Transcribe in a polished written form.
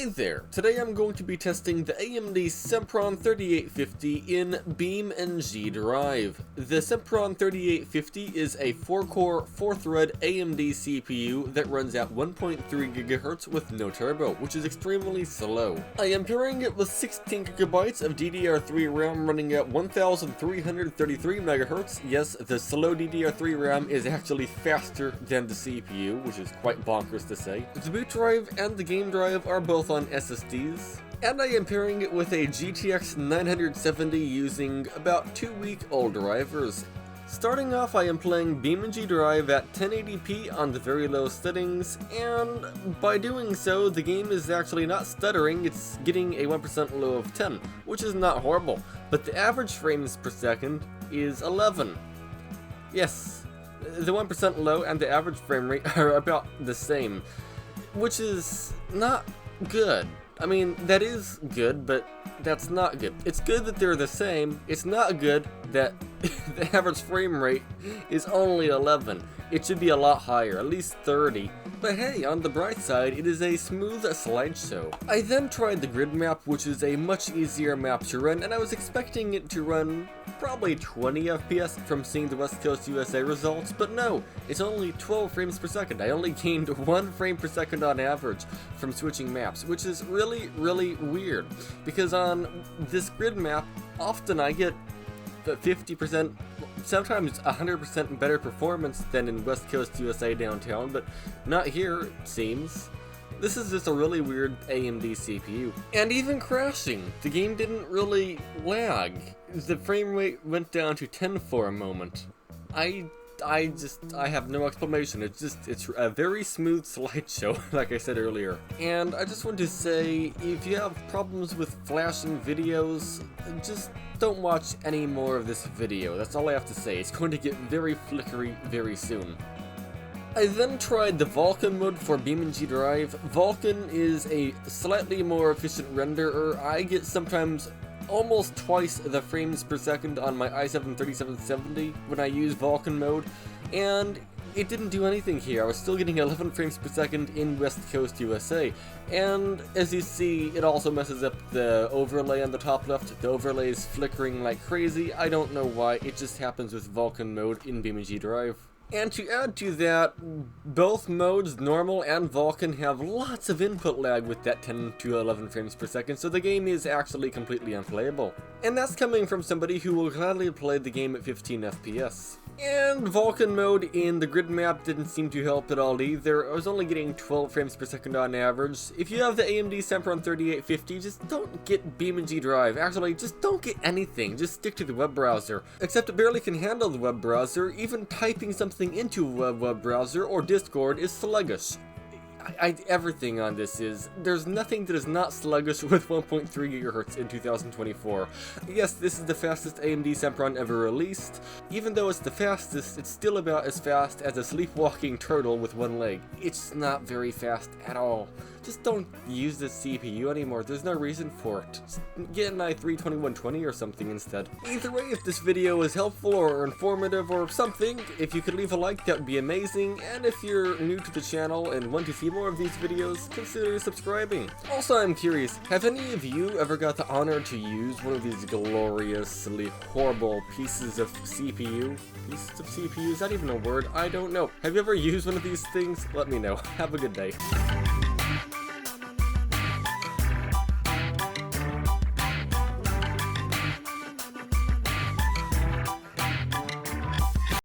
Hey there! Today I'm going to be testing the AMD Sempron 3850 in BeamNG Drive. The Sempron 3850 is a 4-core, 4-thread AMD CPU that runs at 1.3 GHz with no turbo, which is extremely slow. I am pairing it with 16 GB of DDR3 RAM running at 1333 MHz. Yes, the slow DDR3 RAM is actually faster than the CPU, which is quite bonkers to say. The boot drive and the game drive are both on SSDs, and I am pairing it with a GTX 970 using about 2-week-old drivers. Starting off, I am playing BeamNG Drive at 1080p on the very low settings, and by doing so, the game is actually not stuttering, it's getting a 1% low of 10, which is not horrible, but the average frames per second is 11. Yes, the 1% low and the average frame rate are about the same, which is not good. I mean, that is good, but that's not good. It's good that they're the same. It's not good that the average frame rate is only 11. It should be a lot higher, at least 30. But hey, on the bright side, it is a smooth slideshow. I then tried the grid map, which is a much easier map to run, and I was expecting it to run probably 20 FPS from seeing the West Coast USA results, but no, it's only 12 frames per second. I only gained 1 frame per second on average from switching maps, which is really weird, because on this grid map, often I get the 50%, sometimes 100% better performance than in West Coast USA downtown, but not here, it seems. This is just a really weird AMD CPU. And even crashing, the game didn't really lag. The frame rate went down to 10 for a moment. I have no explanation. It's a very smooth slideshow, like I said earlier. And I just want to say, if you have problems with flashing videos, just don't watch any more of this video. That's all I have to say. It's going to get very flickery very soon. I then tried the Vulkan mode for BeamNG Drive. Vulkan is a slightly more efficient renderer. I get sometimes almost twice the frames per second on my i7-3770 when I use Vulkan mode, and it didn't do anything here. I was still getting 11 frames per second in West Coast USA, and as you see, it also messes up the overlay on the top left. The overlay is flickering like crazy. I don't know why, it just happens with Vulkan mode in BeamNG Drive. And to add to that, both modes, normal and Vulkan, have lots of input lag with that 10 to 11 frames per second, so the game is actually completely unplayable. And that's coming from somebody who will gladly play the game at 15 FPS. And Vulkan mode in the grid map didn't seem to help at all either. I was only getting 12 frames per second on average. If you have the AMD Sempron 3850, just don't get BeamNG Drive. Actually, just don't get anything. Just stick to the web browser. Except it barely can handle the web browser. Even typing something into a web browser or Discord is sluggish. Everything on this is, there's nothing that is not sluggish with 1.3 GHz in 2024. Yes, this is the fastest AMD Sempron ever released. Even though it's the fastest, it's still about as fast as a sleepwalking turtle with one leg. It's not very fast at all. Just don't use this CPU anymore, there's no reason for it. Just get an i3-2120 or something instead. Either way, if this video was helpful or informative or something, if you could leave a like, that would be amazing, and if you're new to the channel and want to see more of these videos, consider subscribing. Also, I'm curious, have any of you ever got the honor to use one of these gloriously horrible pieces of CPU? Pieces of CPU, is that even a word? I don't know. Have you ever used one of these things? Let me know. Have a good day.